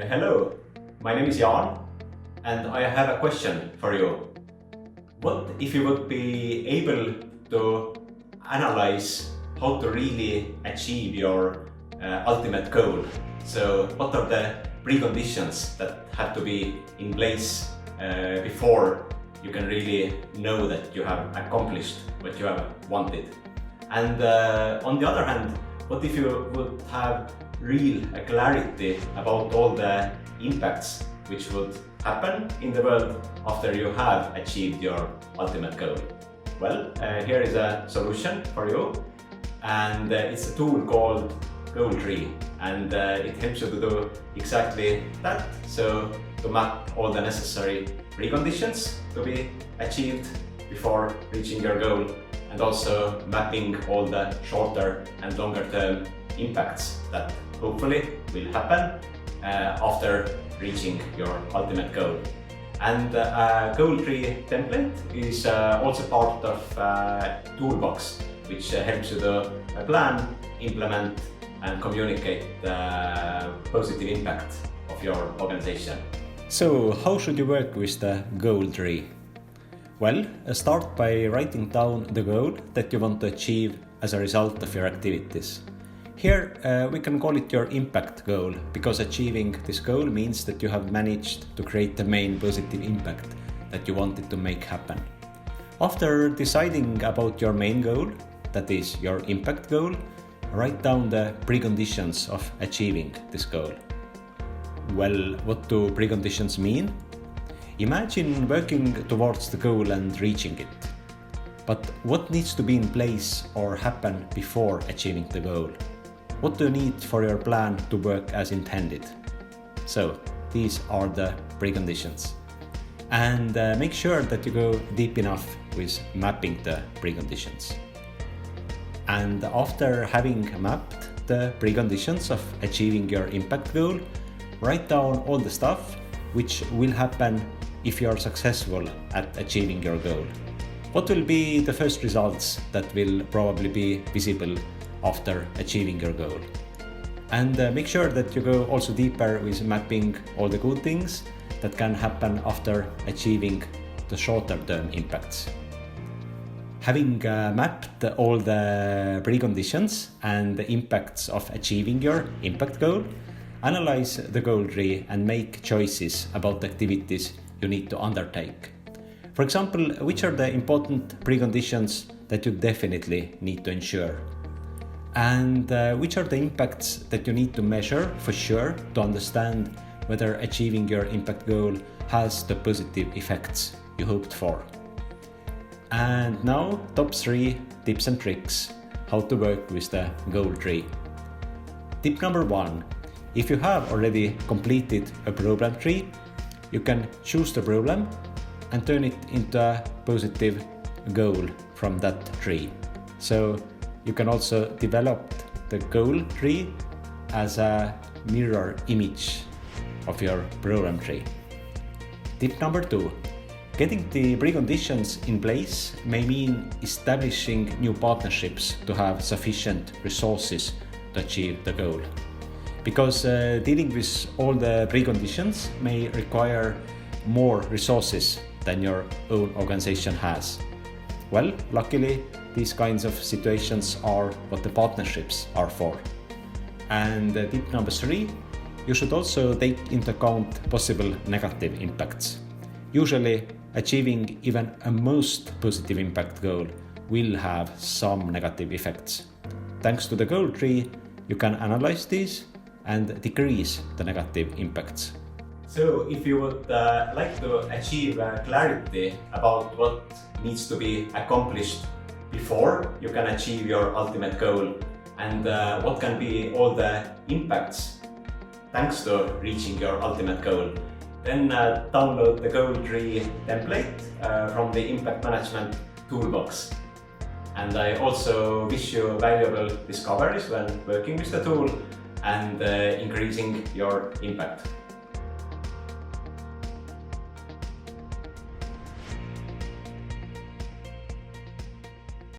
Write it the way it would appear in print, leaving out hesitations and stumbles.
Hello, my name is Jan and I have a question for you. What if you would be able to analyze how to really achieve your ultimate goal? So what are the preconditions that have to be in place before you can really know that you have accomplished what you have wanted? And on the other hand, what if you would have real clarity about all the impacts which would happen in the world after you have achieved your ultimate goal? Well, here is a solution for you, and it's a tool called Goal Tree, and it helps you to do exactly that. So to map all the necessary preconditions to be achieved before reaching your goal, and also mapping all the shorter and longer term impacts that hopefully will happen after reaching your ultimate goal. And a Goal Tree template is also part of toolbox, which helps you to plan, implement and communicate the positive impact of your organization. So how should you work with the Goal Tree? Well, start by writing down the goal that you want to achieve as a result of your activities. Here we can call it your impact goal, because achieving this goal means that you have managed to create the main positive impact that you wanted to make happen. After deciding about your main goal, that is your impact goal, write down the preconditions of achieving this goal. Well, what do preconditions mean? Imagine working towards the goal and reaching it. But what needs to be in place or happen before achieving the goal? What do you need for your plan to work as intended? So, these are the preconditions. And make sure that you go deep enough with mapping the preconditions. And after having mapped the preconditions of achieving your impact goal, write down all the stuff which will happen if you are successful at achieving your goal. What will be the first results that will probably be visible after achieving your goal? And make sure that you go also deeper with mapping all the good things that can happen after achieving the shorter term impacts. Having mapped all the preconditions and the impacts of achieving your impact goal, analyze the goal tree and make choices about the activities you need to undertake. For example, which are the important preconditions that you definitely need to ensure? And which are the impacts that you need to measure for sure to understand whether achieving your impact goal has the positive effects you hoped for? And now, top 3 tips and tricks how to work with the goal tree. Tip number 1. If you have already completed a problem tree, you can choose the problem and turn it into a positive goal from that tree. So you can also develop the goal tree as a mirror image of your program tree. Tip number 2. Getting the preconditions in place may mean establishing new partnerships to have sufficient resources to achieve the goal. Because dealing with all the preconditions may require more resources than your own organization has. Well, luckily, these kinds of situations are what the partnerships are for. And tip number 3, you should also take into account possible negative impacts. Usually, achieving even a most positive impact goal will have some negative effects. Thanks to the goal tree, you can analyze these and decrease the negative impacts. So if you would like to achieve clarity about what needs to be accomplished before you can achieve your ultimate goal, and what can be all the impacts thanks to reaching your ultimate goal, then download the Goal Tree template from the Impact Management Toolbox. And I also wish you valuable discoveries when working with the tool and increasing your impact.